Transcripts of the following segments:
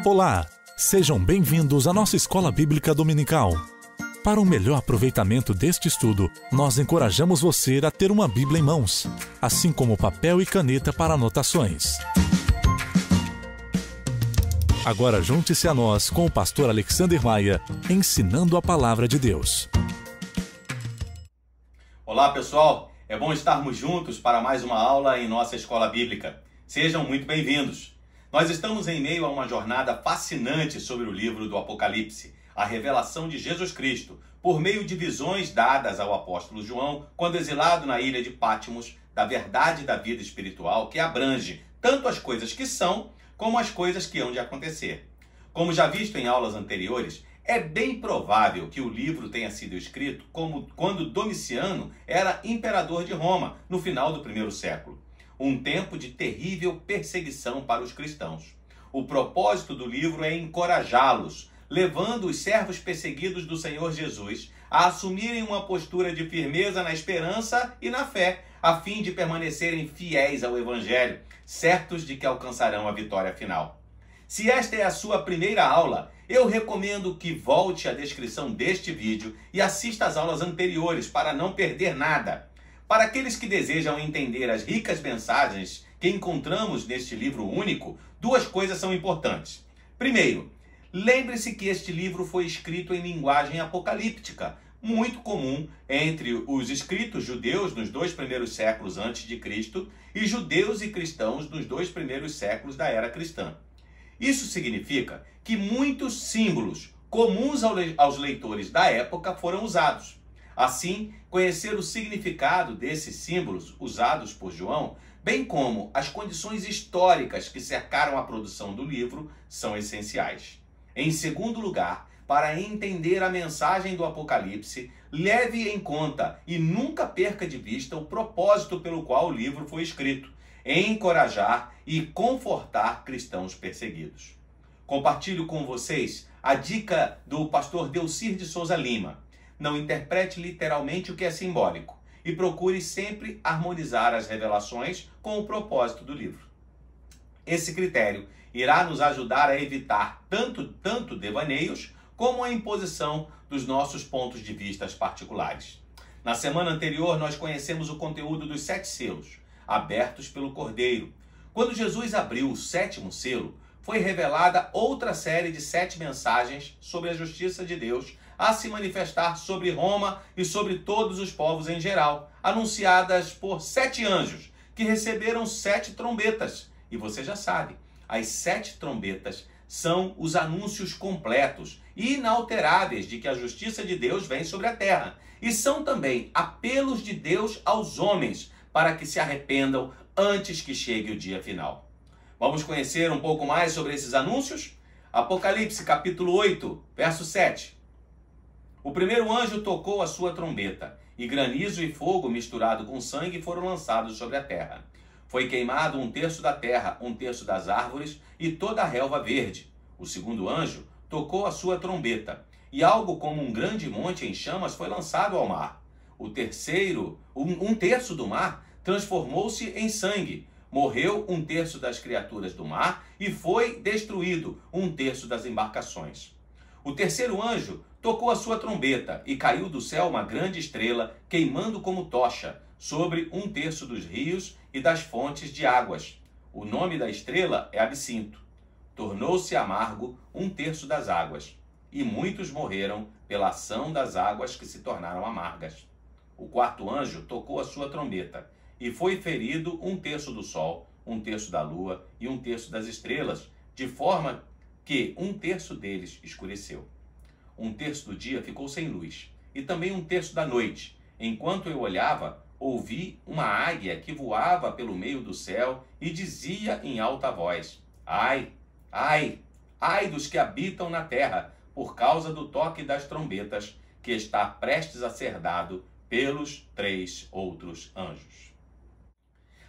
Olá, sejam bem-vindos à nossa Escola Bíblica Dominical. Para um melhor aproveitamento deste estudo, nós encorajamos você a ter uma Bíblia em mãos, assim como papel e caneta para anotações. Agora junte-se a nós com o pastor Alexander Maia, ensinando a Palavra de Deus. Olá pessoal, é bom estarmos juntos para mais uma aula em nossa Escola Bíblica. Sejam muito bem-vindos. Nós estamos em meio a uma jornada fascinante sobre o livro do Apocalipse, a revelação de Jesus Cristo, por meio de visões dadas ao apóstolo João, quando exilado na ilha de Pátimos, da verdade da vida espiritual que abrange tanto as coisas que são, como as coisas que hão de acontecer. Como já visto em aulas anteriores, é bem provável que o livro tenha sido escrito quando Domiciano era imperador de Roma, no final do primeiro século. Um tempo de terrível perseguição para os cristãos. O propósito do livro é encorajá-los, levando os servos perseguidos do Senhor Jesus a assumirem uma postura de firmeza na esperança e na fé, a fim de permanecerem fiéis ao Evangelho, certos de que alcançarão a vitória final. Se esta é a sua primeira aula, eu recomendo que volte à descrição deste vídeo e assista às aulas anteriores para não perder nada. Para aqueles que desejam entender as ricas mensagens que encontramos neste livro único, duas coisas são importantes. Primeiro, lembre-se que este livro foi escrito em linguagem apocalíptica, muito comum entre os escritos judeus nos 2 primeiros séculos antes de Cristo e judeus e cristãos nos 2 primeiros séculos da era cristã. Isso significa que muitos símbolos comuns aos leitores da época foram usados. Assim, conhecer o significado desses símbolos usados por João, bem como as condições históricas que cercaram a produção do livro, são essenciais. Em segundo lugar, para entender a mensagem do Apocalipse, leve em conta e nunca perca de vista o propósito pelo qual o livro foi escrito: encorajar e confortar cristãos perseguidos. Compartilho com vocês a dica do pastor Delcir de Souza Lima. Não interprete literalmente o que é simbólico e procure sempre harmonizar as revelações com o propósito do livro. Esse critério irá nos ajudar a evitar tanto devaneios como a imposição dos nossos pontos de vista particulares. Na semana anterior, nós conhecemos o conteúdo dos 7 selos, abertos pelo Cordeiro. Quando Jesus abriu o 7º selo, foi revelada outra série de 7 mensagens sobre a justiça de Deus a se manifestar sobre Roma e sobre todos os povos em geral, anunciadas por 7 anjos, que receberam 7 trombetas. E você já sabe, as 7 trombetas são os anúncios completos e inalteráveis de que a justiça de Deus vem sobre a terra. E são também apelos de Deus aos homens para que se arrependam antes que chegue o dia final. Vamos conhecer um pouco mais sobre esses anúncios? Apocalipse capítulo 8, verso 7. O primeiro anjo tocou a sua trombeta, e granizo e fogo misturado com sangue foram lançados sobre a terra. Foi queimado 1/3 da terra, 1/3 das árvores e toda a relva verde. O segundo anjo tocou a sua trombeta, e algo como um grande monte em chamas foi lançado ao mar. O terceiro, 1/3 do mar, transformou-se em sangue. Morreu 1/3 das criaturas do mar e foi destruído 1/3 das embarcações. O terceiro anjo tocou a sua trombeta e caiu do céu uma grande estrela, queimando como tocha, sobre 1/3 dos rios e das fontes de águas. O nome da estrela é Absinto. Tornou-se amargo 1/3 das águas, e muitos morreram pela ação das águas que se tornaram amargas. O quarto anjo tocou a sua trombeta, e foi ferido 1/3 do sol, 1/3 da lua e 1/3 das estrelas, de forma que 1/3 deles escureceu. 1/3 do dia ficou sem luz, e também 1/3 da noite. Enquanto eu olhava, ouvi uma águia que voava pelo meio do céu e dizia em alta voz: Ai, ai, ai dos que habitam na terra, por causa do toque das trombetas, que está prestes a ser dado pelos 3 outros anjos.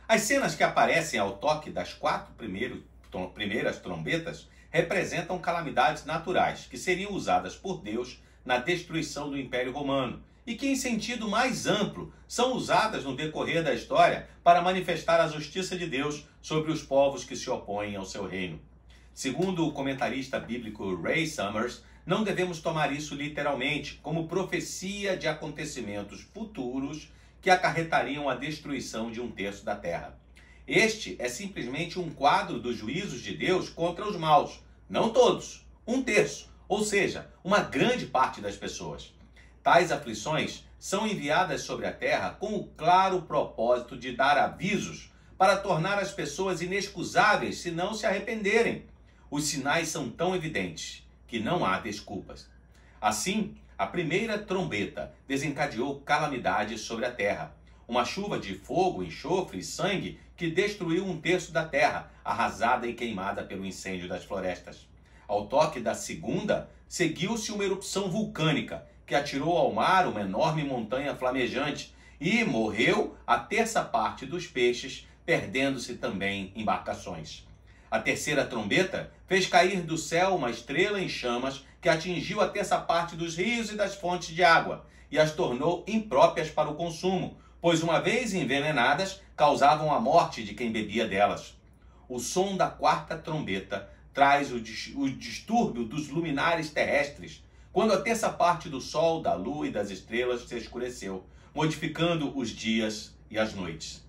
As cenas que aparecem ao toque das 4 primeiras trombetas representam calamidades naturais que seriam usadas por Deus na destruição do Império Romano e que, em sentido mais amplo, são usadas no decorrer da história para manifestar a justiça de Deus sobre os povos que se opõem ao seu reino. Segundo o comentarista bíblico Ray Summers, não devemos tomar isso literalmente, como profecia de acontecimentos futuros que acarretariam a destruição de 1/3 da terra. Este é simplesmente um quadro dos juízos de Deus contra os maus, não todos, 1/3, ou seja, uma grande parte das pessoas. Tais aflições são enviadas sobre a terra com o claro propósito de dar avisos para tornar as pessoas inexcusáveis se não se arrependerem. Os sinais são tão evidentes que não há desculpas. Assim, a primeira trombeta desencadeou calamidades sobre a terra. Uma chuva de fogo, enxofre e sangue que destruiu 1/3 da terra, arrasada e queimada pelo incêndio das florestas. Ao toque da segunda, seguiu-se uma erupção vulcânica que atirou ao mar uma enorme montanha flamejante e morreu a 1/3 parte dos peixes, perdendo-se também embarcações. A terceira trombeta fez cair do céu uma estrela em chamas que atingiu a 1/3 parte dos rios e das fontes de água e as tornou impróprias para o consumo, pois uma vez envenenadas, causavam a morte de quem bebia delas. O som da quarta trombeta traz o distúrbio dos luminares terrestres, quando a 1/3 parte do sol, da lua e das estrelas se escureceu, modificando os dias e as noites.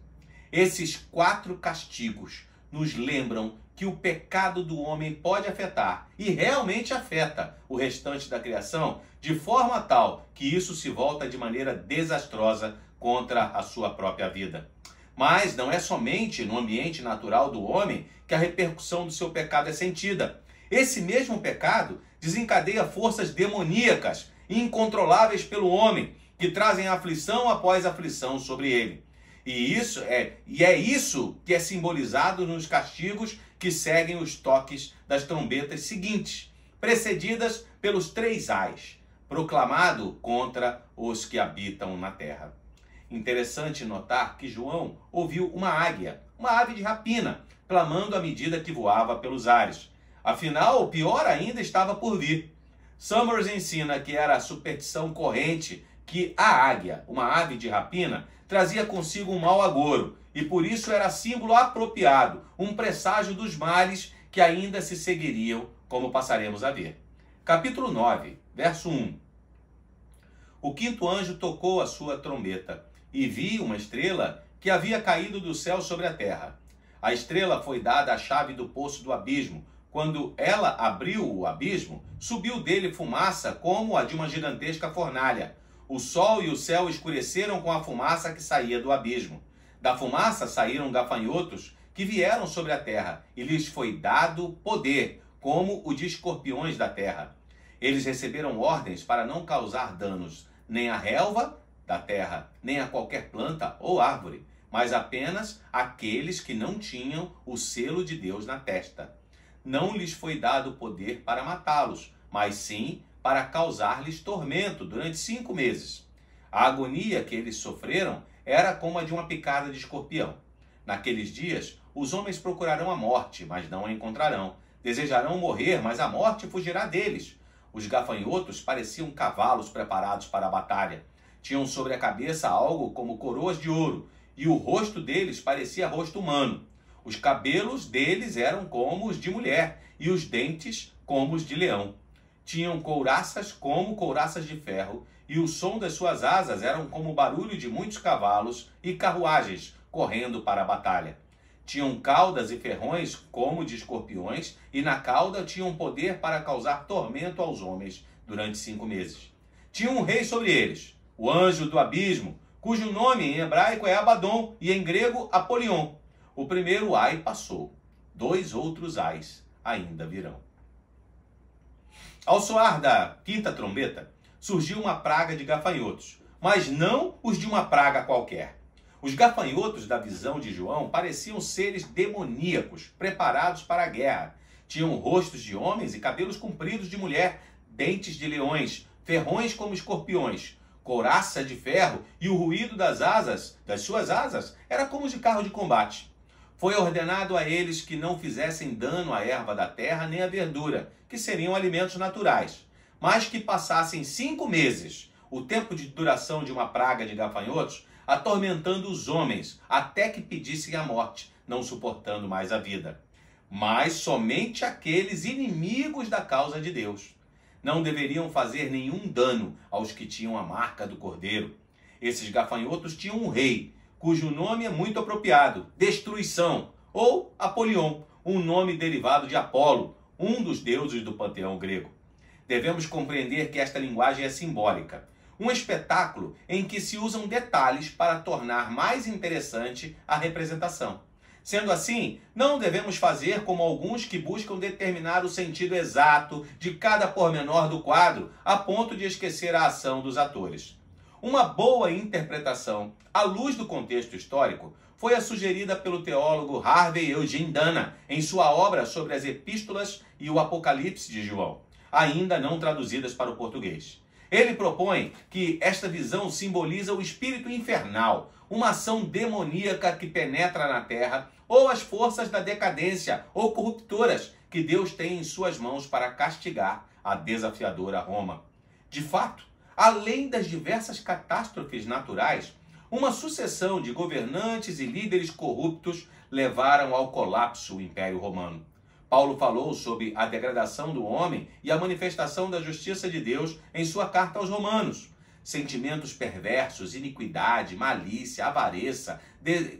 Esses 4 castigos nos lembram que o pecado do homem pode afetar, e realmente afeta, o restante da criação, de forma tal que isso se volta de maneira desastrosa contra a sua própria vida. Mas não é somente no ambiente natural do homem que a repercussão do seu pecado é sentida. Esse mesmo pecado desencadeia forças demoníacas incontroláveis pelo homem, que trazem aflição após aflição sobre ele. E é isso que é simbolizado nos castigos que seguem os toques das trombetas seguintes, precedidas pelos 3 ais, proclamado contra os que habitam na terra. Interessante notar que João ouviu uma águia, uma ave de rapina, clamando à medida que voava pelos ares. Afinal, o pior ainda estava por vir. Summers ensina que era a superstição corrente que a águia, uma ave de rapina, trazia consigo um mau agouro, e por isso era símbolo apropriado, um presságio dos males que ainda se seguiriam, como passaremos a ver. Capítulo 9, verso 1. O 5º anjo tocou a sua trombeta, e vi uma estrela que havia caído do céu sobre a terra. A estrela foi dada a chave do poço do abismo. Quando ela abriu o abismo, subiu dele fumaça como a de uma gigantesca fornalha. O sol e o céu escureceram com a fumaça que saía do abismo. Da fumaça saíram gafanhotos que vieram sobre a terra, e lhes foi dado poder, como o de escorpiões da terra. Eles receberam ordens para não causar danos nem à relva da terra, nem a qualquer planta ou árvore, mas apenas àqueles que não tinham o selo de Deus na testa. Não lhes foi dado poder para matá-los, mas sim para causar-lhes tormento durante 5 meses. A agonia que eles sofreram era como a de uma picada de escorpião. Naqueles dias, os homens procurarão a morte, mas não a encontrarão. Desejarão morrer, mas a morte fugirá deles. Os gafanhotos pareciam cavalos preparados para a batalha. Tinham sobre a cabeça algo como coroas de ouro, e o rosto deles parecia rosto humano. Os cabelos deles eram como os de mulher, e os dentes como os de leão. Tinham couraças como couraças de ferro, e o som das suas asas eram como o barulho de muitos cavalos e carruagens correndo para a batalha. Tinham caudas e ferrões como de escorpiões, e na cauda tinham poder para causar tormento aos homens durante 5 meses. Tinha um rei sobre eles, o anjo do abismo, cujo nome em hebraico é Abaddon e em grego Apolion. O primeiro ai passou, 2 outros ais ainda virão. Ao soar da 5ª trombeta, surgiu uma praga de gafanhotos, mas não os de uma praga qualquer. Os gafanhotos da visão de João pareciam seres demoníacos, preparados para a guerra. Tinham rostos de homens e cabelos compridos de mulher, dentes de leões, ferrões como escorpiões, couraça de ferro, e o ruído das suas asas, era como o de carro de combate. Foi ordenado a eles que não fizessem dano à erva da terra nem à verdura, que seriam alimentos naturais, mas que passassem 5 meses, o tempo de duração de uma praga de gafanhotos, atormentando os homens, até que pedissem a morte, não suportando mais a vida. mas somente aqueles inimigos da causa de Deus. Não deveriam fazer nenhum dano aos que tinham a marca do Cordeiro. Esses gafanhotos tinham um rei, cujo nome é muito apropriado, Destruição, ou Apolion, um nome derivado de Apolo, um dos deuses do panteão grego. Devemos compreender que esta linguagem é simbólica, um espetáculo em que se usam detalhes para tornar mais interessante a representação. Sendo assim, não devemos fazer como alguns que buscam determinar o sentido exato de cada pormenor do quadro, a ponto de esquecer a ação dos atores. Uma boa interpretação, à luz do contexto histórico, foi a sugerida pelo teólogo Harvey Eugene Dana em sua obra sobre as Epístolas e o Apocalipse de João, ainda não traduzidas para o português. Ele propõe que esta visão simboliza o espírito infernal, uma ação demoníaca que penetra na terra, ou as forças da decadência ou corruptoras que Deus tem em suas mãos para castigar a desafiadora Roma. De fato, além das diversas catástrofes naturais, uma sucessão de governantes e líderes corruptos levaram ao colapso do Império Romano. Paulo falou sobre a degradação do homem e a manifestação da justiça de Deus em sua carta aos Romanos. Sentimentos perversos, iniquidade, malícia, avareza,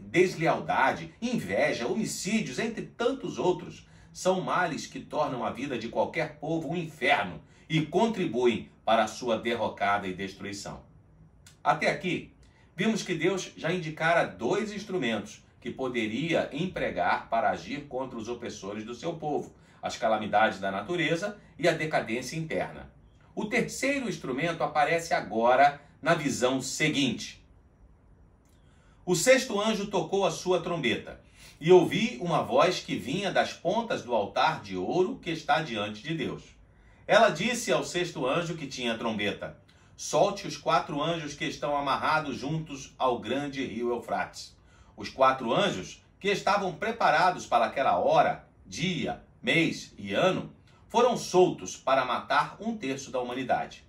deslealdade, inveja, homicídios, entre tantos outros, são males que tornam a vida de qualquer povo um inferno e contribuem para a sua derrocada e destruição. Até aqui, vimos que Deus já indicara 2 instrumentos que poderia empregar para agir contra os opressores do seu povo, as calamidades da natureza e a decadência interna. O terceiro instrumento aparece agora na visão seguinte. O 6º anjo tocou a sua trombeta, e ouvi uma voz que vinha das pontas do altar de ouro que está diante de Deus. Ela disse ao 6º anjo que tinha a trombeta: solte os 4 anjos que estão amarrados juntos ao grande rio Eufrates. Os 4 anjos, que estavam preparados para aquela hora, dia, mês e ano, foram soltos para matar 1/3 da humanidade.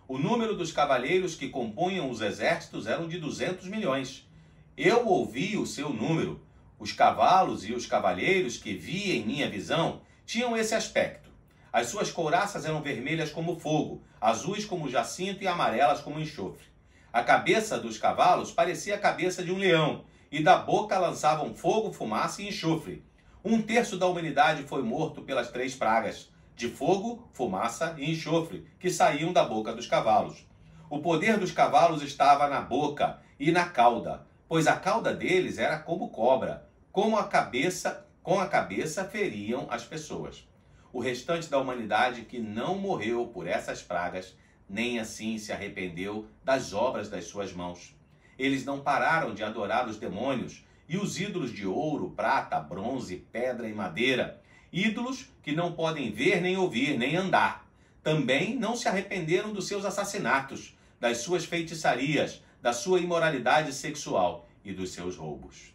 O número dos cavaleiros que compunham os exércitos eram de 200 milhões. Eu ouvi o seu número. Os cavalos e os cavaleiros que vi em minha visão tinham esse aspecto. As suas couraças eram vermelhas como fogo, azuis como jacinto e amarelas como enxofre. A cabeça dos cavalos parecia a cabeça de um leão, e da boca lançavam fogo, fumaça e enxofre. 1/3 da humanidade foi morto pelas 3 pragas, de fogo, fumaça e enxofre, que saíam da boca dos cavalos. O poder dos cavalos estava na boca e na cauda, pois a cauda deles era como cobra, com a cabeça feriam as pessoas. O restante da humanidade que não morreu por essas pragas, nem assim se arrependeu das obras das suas mãos. Eles não pararam de adorar os demônios e os ídolos de ouro, prata, bronze, pedra e madeira, ídolos que não podem ver, nem ouvir, nem andar. Também não se arrependeram dos seus assassinatos, das suas feitiçarias, da sua imoralidade sexual e dos seus roubos.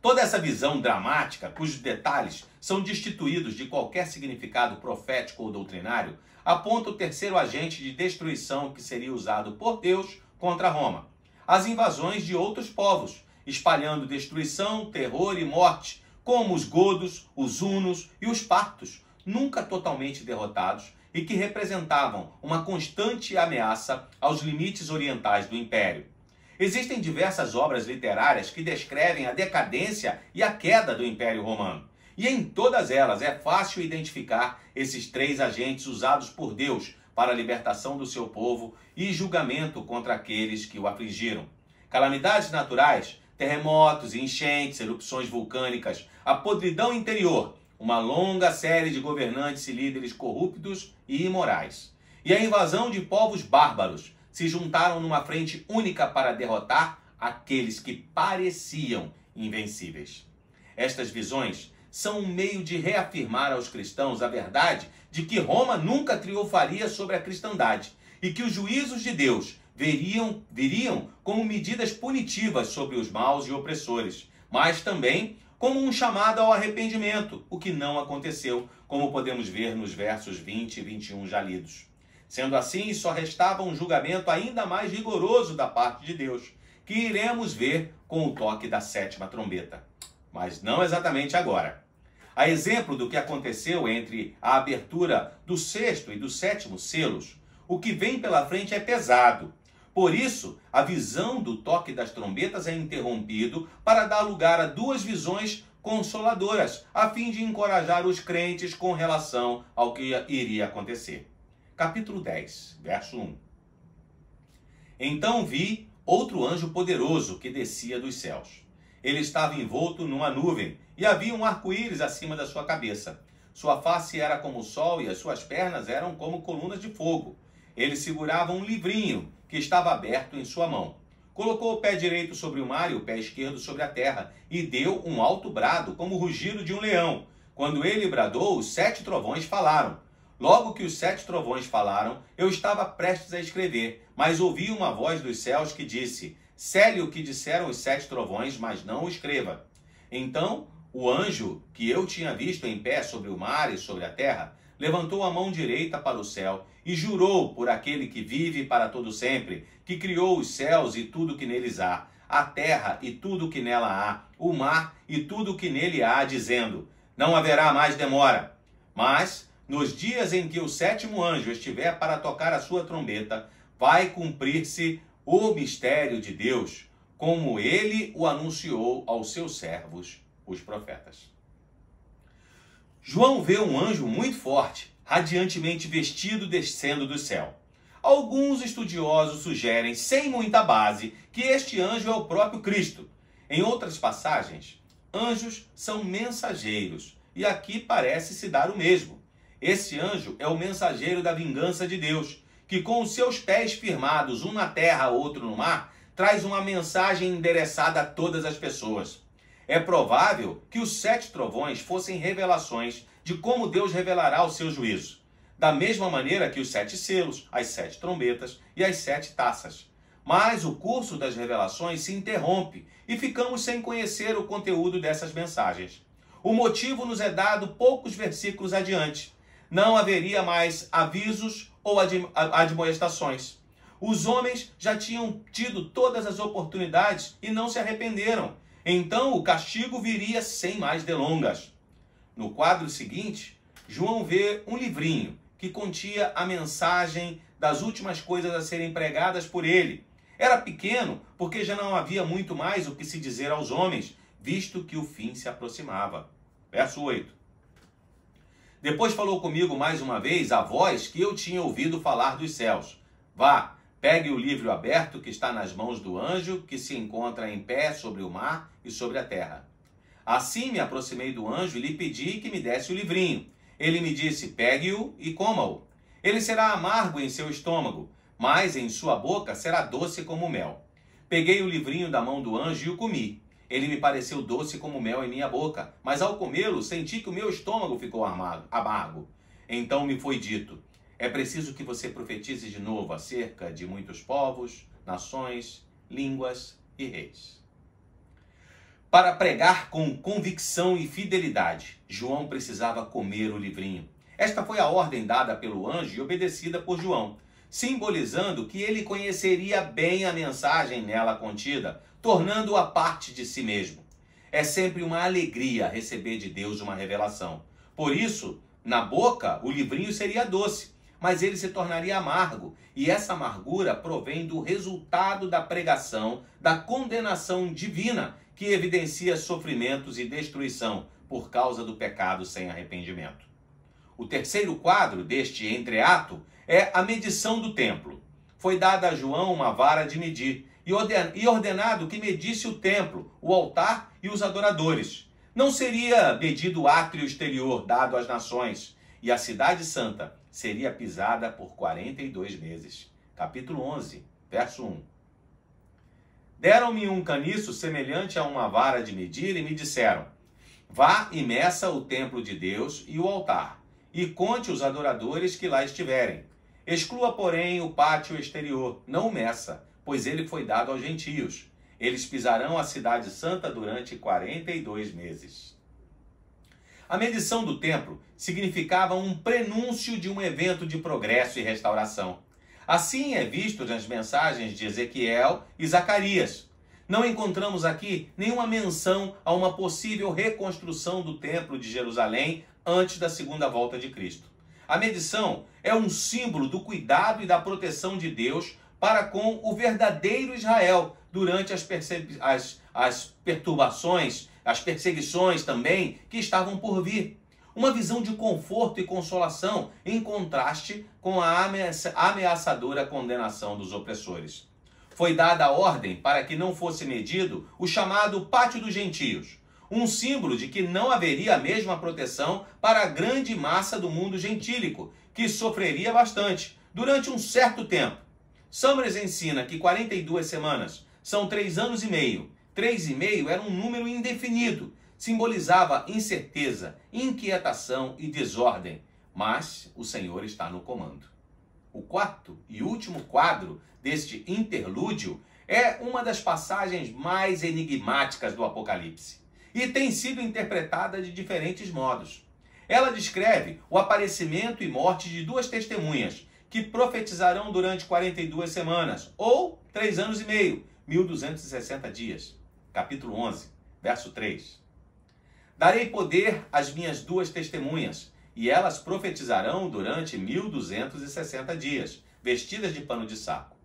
Toda essa visão dramática, cujos detalhes são destituídos de qualquer significado profético ou doutrinário, aponta o terceiro agente de destruição que seria usado por Deus contra Roma: as invasões de outros povos, espalhando destruição, terror e morte, como os godos, os hunos e os partos, nunca totalmente derrotados e que representavam uma constante ameaça aos limites orientais do império. Existem diversas obras literárias que descrevem a decadência e a queda do Império Romano. E em todas elas é fácil identificar esses 3 agentes usados por Deus para a libertação do seu povo e julgamento contra aqueles que o afligiram. Calamidades naturais, terremotos e enchentes, erupções vulcânicas, a podridão interior, uma longa série de governantes e líderes corruptos e imorais. E a invasão de povos bárbaros se juntaram numa frente única para derrotar aqueles que pareciam invencíveis. Estas visões são um meio de reafirmar aos cristãos a verdade de que Roma nunca triunfaria sobre a cristandade e que os juízos de Deus viriam como medidas punitivas sobre os maus e opressores, mas também como um chamado ao arrependimento, o que não aconteceu, como podemos ver nos versos 20 e 21 já lidos. Sendo assim, só restava um julgamento ainda mais rigoroso da parte de Deus, que iremos ver com o toque da 7ª trombeta. Mas não exatamente agora. A exemplo do que aconteceu entre a abertura do 6º e do 7º selos, o que vem pela frente é pesado. Por isso, a visão do toque das trombetas é interrompido para dar lugar a 2 visões consoladoras, a fim de encorajar os crentes com relação ao que iria acontecer. Capítulo 10, verso 1. Então vi outro anjo poderoso que descia dos céus. Ele estava envolto numa nuvem e havia um arco-íris acima da sua cabeça. Sua face era como o sol e as suas pernas eram como colunas de fogo. Ele segurava um livrinho que estava aberto em sua mão. Colocou o pé direito sobre o mar e o pé esquerdo sobre a terra, e deu um alto brado, como o rugido de um leão. Quando ele bradou, os 7 trovões falaram. Logo que os 7 trovões falaram, eu estava prestes a escrever, mas ouvi uma voz dos céus que disse: cele o que disseram os 7 trovões, mas não o escreva. Então, o anjo que eu tinha visto em pé sobre o mar e sobre a terra, levantou a mão direita para o céu e jurou por aquele que vive para todo sempre, que criou os céus e tudo que neles há, a terra e tudo que nela há, o mar e tudo que nele há, dizendo: não haverá mais demora. Mas, nos dias em que o 7º anjo estiver para tocar a sua trombeta, vai cumprir-se o mistério de Deus, como ele o anunciou aos seus servos, os profetas. João vê um anjo muito forte, radiantemente vestido, descendo do céu. Alguns estudiosos sugerem, sem muita base, que este anjo é o próprio Cristo. Em outras passagens, anjos são mensageiros, e aqui parece se dar o mesmo. Esse anjo é o mensageiro da vingança de Deus, que com os seus pés firmados, um na terra, outro no mar, traz uma mensagem endereçada a todas as pessoas. É provável que os 7 trovões fossem revelações de como Deus revelará o seu juízo, da mesma maneira que os 7 selos, as 7 trombetas e as 7 taças. Mas o curso das revelações se interrompe e ficamos sem conhecer o conteúdo dessas mensagens. O motivo nos é dado poucos versículos adiante. Não haveria mais avisos ou admoestações. Os homens já tinham tido todas as oportunidades e não se arrependeram. Então o castigo viria sem mais delongas. No quadro seguinte, João vê um livrinho que continha a mensagem das últimas coisas a serem pregadas por ele. Era pequeno porque já não havia muito mais o que se dizer aos homens, visto que o fim se aproximava. Verso 8. Depois falou comigo mais uma vez a voz que eu tinha ouvido falar dos céus. Vá, pegue o livro aberto que está nas mãos do anjo que se encontra em pé sobre o mar e sobre a terra. Assim me aproximei do anjo e lhe pedi que me desse o livrinho. Ele me disse: pegue-o e coma-o. Ele será amargo em seu estômago, mas em sua boca será doce como mel. Peguei o livrinho da mão do anjo e o comi. Ele me pareceu doce como mel em minha boca, mas ao comê-lo senti que o meu estômago ficou amargo. Então me foi dito: é preciso que você profetize de novo acerca de muitos povos, nações, línguas e reis. Para pregar com convicção e fidelidade, João precisava comer o livrinho. Esta foi a ordem dada pelo anjo e obedecida por João, simbolizando que ele conheceria bem a mensagem nela contida, tornando-a parte de si mesmo. É sempre uma alegria receber de Deus uma revelação. Por isso, na boca, o livrinho seria doce, mas ele se tornaria amargo, e essa amargura provém do resultado da pregação, da condenação divina, que evidencia sofrimentos e destruição por causa do pecado sem arrependimento. O terceiro quadro deste entreato é a medição do templo. Foi dada a João uma vara de medir, e ordenado que medisse o templo, o altar e os adoradores. Não seria medido o átrio exterior dado às nações, e a cidade santa seria pisada por 42 meses. Capítulo 11, verso 1. Deram-me um caniço semelhante a uma vara de medir e me disseram: vá e meça o templo de Deus e o altar, e conte os adoradores que lá estiverem. Exclua, porém, o pátio exterior, não o meça, pois ele foi dado aos gentios. Eles pisarão a cidade santa durante 42 meses. A medição do templo significava um prenúncio de um evento de progresso e restauração. Assim é visto nas mensagens de Ezequiel e Zacarias. Não encontramos aqui nenhuma menção a uma possível reconstrução do Templo de Jerusalém antes da segunda volta de Cristo. A medição é um símbolo do cuidado e da proteção de Deus para com o verdadeiro Israel durante as perturbações, as perseguições também que estavam por vir. Uma visão de conforto e consolação em contraste com a ameaçadora condenação dos opressores. Foi dada a ordem para que não fosse medido o chamado Pátio dos Gentios, um símbolo de que não haveria a mesma proteção para a grande massa do mundo gentílico, que sofreria bastante durante um certo tempo. Summers ensina que 42 semanas são 3 anos e meio. 3,5 era um número indefinido, simbolizava incerteza, inquietação e desordem, mas o Senhor está no comando. O quarto e último quadro deste interlúdio é uma das passagens mais enigmáticas do Apocalipse e tem sido interpretada de diferentes modos. Ela descreve o aparecimento e morte de 2 testemunhas que profetizarão durante 42 semanas, ou 3 anos e meio, 1260 dias. Capítulo 11, verso 3. Darei poder às minhas 2 testemunhas, e elas profetizarão durante 1260 dias, vestidas de pano de saco.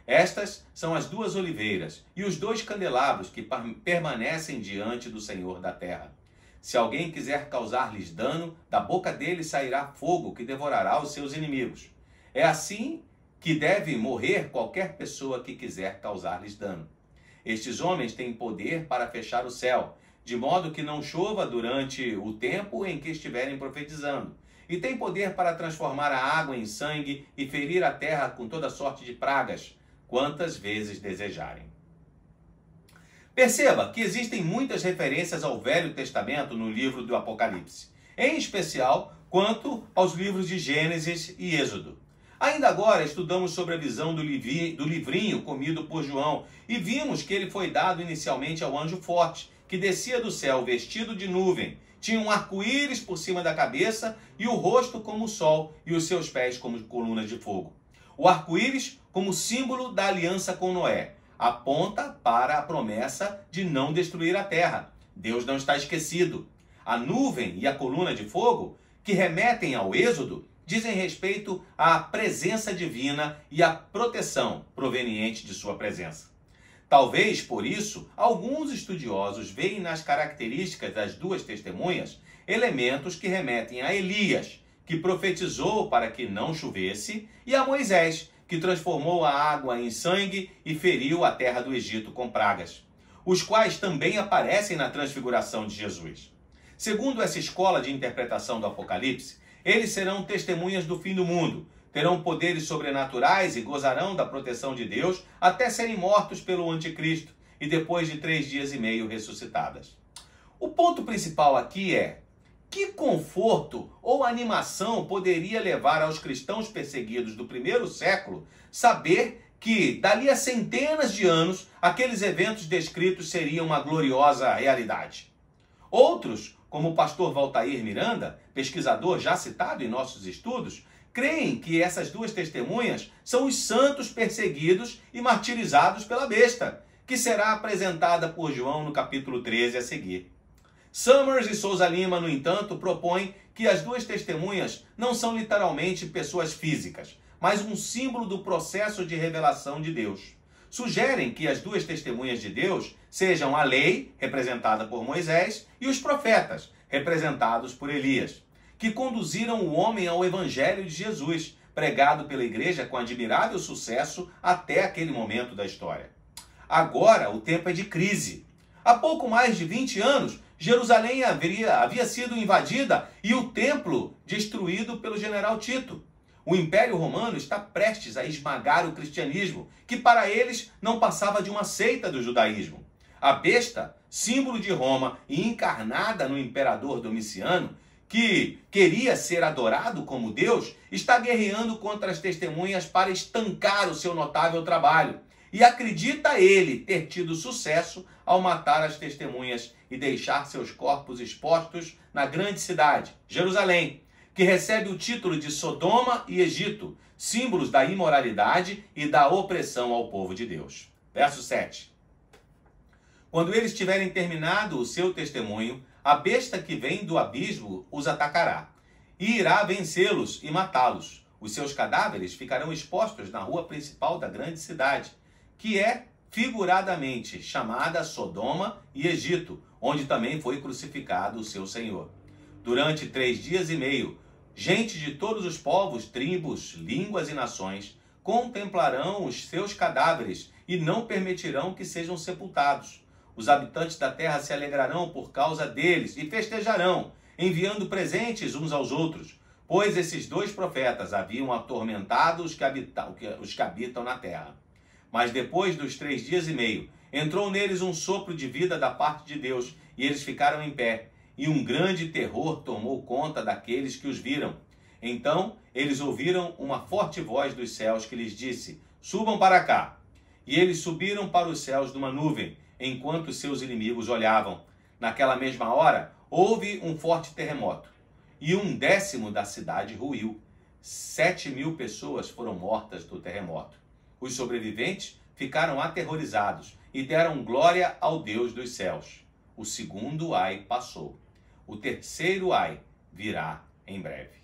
Estas são as 2 oliveiras e os 2 candelabros que permanecem diante do Senhor da terra. Se alguém quiser causar-lhes dano, da boca deles sairá fogo que devorará os seus inimigos. É assim que deve morrer qualquer pessoa que quiser causar-lhes dano. Estes homens têm poder para fechar o céu, de modo que não chova durante o tempo em que estiverem profetizando, e têm poder para transformar a água em sangue e ferir a terra com toda sorte de pragas, quantas vezes desejarem. Perceba que existem muitas referências ao Velho Testamento no livro do Apocalipse, em especial quanto aos livros de Gênesis e Êxodo. Ainda agora estudamos sobre a visão do livrinho comido por João e vimos que ele foi dado inicialmente ao anjo forte, que descia do céu vestido de nuvem, tinha um arco-íris por cima da cabeça e o rosto como o sol e os seus pés como colunas de fogo. O arco-íris como símbolo da aliança com Noé, aponta para a promessa de não destruir a terra. Deus não está esquecido. A nuvem e a coluna de fogo, que remetem ao Êxodo, dizem respeito à presença divina e à proteção proveniente de sua presença. Talvez, por isso, alguns estudiosos veem nas características das 2 testemunhas elementos que remetem a Elias, que profetizou para que não chovesse, e a Moisés, que transformou a água em sangue e feriu a terra do Egito com pragas, os quais também aparecem na transfiguração de Jesus. Segundo essa escola de interpretação do Apocalipse, eles serão testemunhas do fim do mundo, terão poderes sobrenaturais e gozarão da proteção de Deus até serem mortos pelo anticristo e depois de 3 dias e meio ressuscitadas. O ponto principal aqui é: que conforto ou animação poderia levar aos cristãos perseguidos do primeiro século saber que, dali a centenas de anos, aqueles eventos descritos seriam uma gloriosa realidade? Outros, como o pastor Valtair Miranda, pesquisador já citado em nossos estudos, creem que essas 2 testemunhas são os santos perseguidos e martirizados pela besta, que será apresentada por João no capítulo 13 a seguir. Summers e Souza Lima, no entanto, propõem que as 2 testemunhas não são literalmente pessoas físicas, mas um símbolo do processo de revelação de Deus. Sugerem que as 2 testemunhas de Deus sejam a lei, representada por Moisés, e os profetas, representados por Elias, que conduziram o homem ao Evangelho de Jesus, pregado pela igreja com admirável sucesso até aquele momento da história. Agora o tempo é de crise. Há pouco mais de 20 anos, Jerusalém havia sido invadida e o templo destruído pelo general Tito. O Império Romano está prestes a esmagar o cristianismo, que para eles não passava de uma seita do judaísmo. A besta, símbolo de Roma e encarnada no imperador Domiciano, que queria ser adorado como Deus, está guerreando contra as testemunhas para estancar o seu notável trabalho. E acredita ele ter tido sucesso ao matar as testemunhas e deixar seus corpos expostos na grande cidade, Jerusalém, que recebe o título de Sodoma e Egito, símbolos da imoralidade e da opressão ao povo de Deus. Verso 7. Quando eles tiverem terminado o seu testemunho, a besta que vem do abismo os atacará e irá vencê-los e matá-los. Os seus cadáveres ficarão expostos na rua principal da grande cidade, que é figuradamente chamada Sodoma e Egito, onde também foi crucificado o seu Senhor. Durante 3 dias e meio, gente de todos os povos, tribos, línguas e nações contemplarão os seus cadáveres e não permitirão que sejam sepultados. Os habitantes da terra se alegrarão por causa deles e festejarão, enviando presentes uns aos outros, pois esses 2 profetas haviam atormentado os que habitam na terra. Mas depois dos 3 dias e meio, entrou neles um sopro de vida da parte de Deus, e eles ficaram em pé, e um grande terror tomou conta daqueles que os viram. Então eles ouviram uma forte voz dos céus que lhes disse: subam para cá. E eles subiram para os céus numa nuvem, enquanto seus inimigos olhavam. Naquela mesma hora, houve um forte terremoto, e 1/10 da cidade ruiu. 7.000 pessoas foram mortas do terremoto. Os sobreviventes ficaram aterrorizados e deram glória ao Deus dos céus. O segundo ai passou. O terceiro ai virá em breve.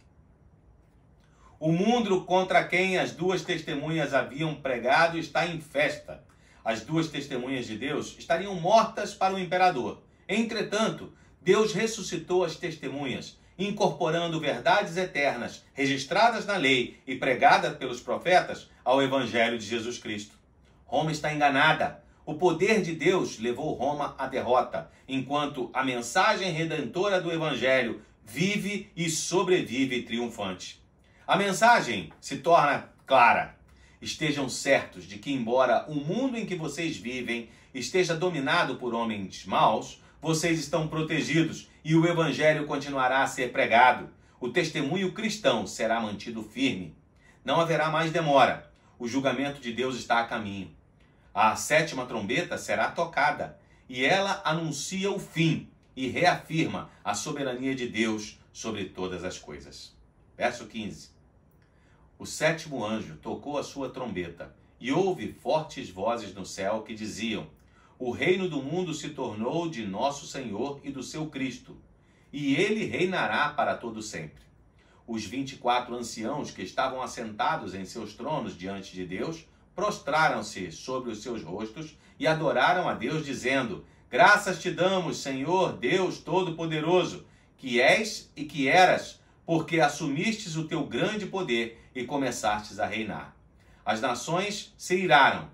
O mundo contra quem as 2 testemunhas haviam pregado está em festa. As 2 testemunhas de Deus estariam mortas para o imperador. Entretanto, Deus ressuscitou as testemunhas, incorporando verdades eternas registradas na lei e pregadas pelos profetas ao Evangelho de Jesus Cristo. Roma está enganada. O poder de Deus levou Roma à derrota, enquanto a mensagem redentora do Evangelho vive e sobrevive triunfante. A mensagem se torna clara. Estejam certos de que, embora o mundo em que vocês vivem esteja dominado por homens maus, vocês estão protegidos e o Evangelho continuará a ser pregado. O testemunho cristão será mantido firme. Não haverá mais demora. O julgamento de Deus está a caminho. A 7ª trombeta será tocada e ela anuncia o fim e reafirma a soberania de Deus sobre todas as coisas. Verso 15. O 7º anjo tocou a sua trombeta e houve fortes vozes no céu que diziam: o reino do mundo se tornou de nosso Senhor e do seu Cristo, e ele reinará para todo sempre. Os 24 anciãos que estavam assentados em seus tronos diante de Deus prostraram-se sobre os seus rostos e adoraram a Deus, dizendo: graças te damos, Senhor Deus Todo-Poderoso, que és e que eras, porque assumistes o teu grande poder e começastes a reinar. As nações se iraram,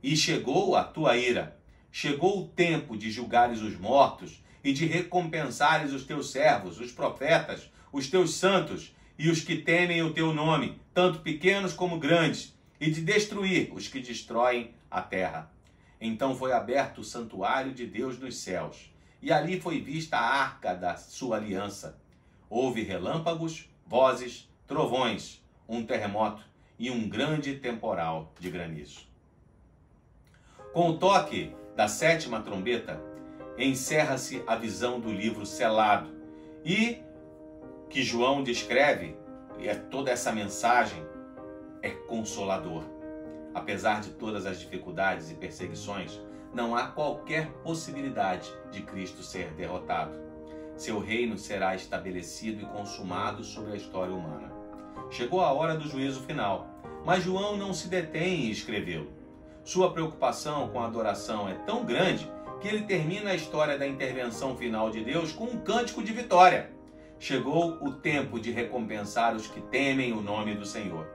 e chegou a tua ira. Chegou o tempo de julgares os mortos e de recompensares os teus servos, os profetas, os teus santos e os que temem o teu nome, tanto pequenos como grandes, e de destruir os que destroem a terra. Então foi aberto o santuário de Deus nos céus, e ali foi vista a arca da sua aliança. Houve relâmpagos, vozes, trovões, um terremoto e um grande temporal de granizo. Com o toque da 7ª trombeta, encerra-se a visão do livro selado e que João descreve, e toda essa mensagem é consolador. Apesar de todas as dificuldades e perseguições, não há qualquer possibilidade de Cristo ser derrotado. Seu reino será estabelecido e consumado sobre a história humana. Chegou a hora do juízo final, mas João não se detém em escrevê-lo. Sua preocupação com a adoração é tão grande que ele termina a história da intervenção final de Deus com um cântico de vitória. Chegou o tempo de recompensar os que temem o nome do Senhor.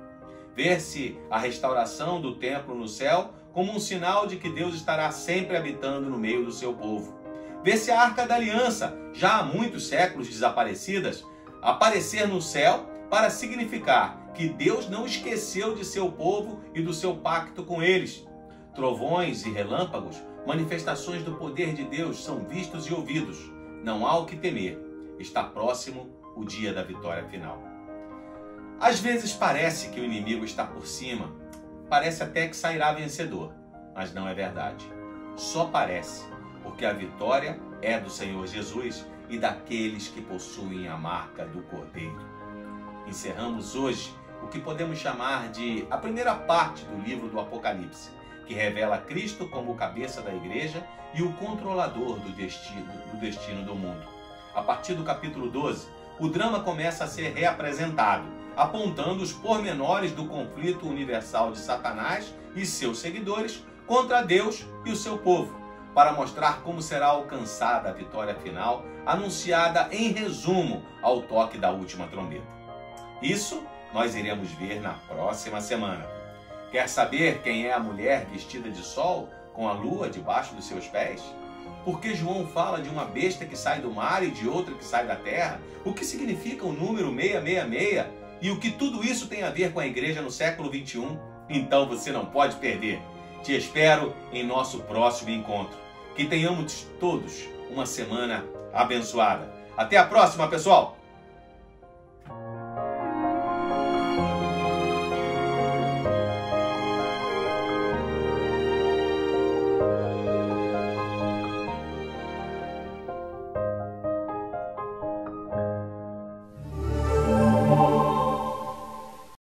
Ver-se a restauração do templo no céu como um sinal de que Deus estará sempre habitando no meio do seu povo. Ver-se a Arca da Aliança, já há muitos séculos desaparecidas, aparecer no céu para significar que Deus não esqueceu de seu povo e do seu pacto com eles. Trovões e relâmpagos, manifestações do poder de Deus, são vistos e ouvidos. Não há o que temer. Está próximo o dia da vitória final. Às vezes parece que o inimigo está por cima, parece até que sairá vencedor, mas não é verdade. Só parece, porque a vitória é do Senhor Jesus e daqueles que possuem a marca do Cordeiro. Encerramos hoje o que podemos chamar de a primeira parte do livro do Apocalipse, que revela Cristo como o cabeça da igreja e o controlador do destino do mundo. A partir do capítulo 12, o drama começa a ser reapresentado, apontando os pormenores do conflito universal de Satanás e seus seguidores contra Deus e o seu povo, para mostrar como será alcançada a vitória final, anunciada em resumo ao toque da última trombeta. Isso nós iremos ver na próxima semana. Quer saber quem é a mulher vestida de sol, com a lua debaixo dos seus pés? Por que João fala de uma besta que sai do mar e de outra que sai da terra? O que significa o número 666? E o que tudo isso tem a ver com a igreja no século 21? Então você não pode perder. Te espero em nosso próximo encontro. Que tenhamos todos uma semana abençoada. Até a próxima, pessoal!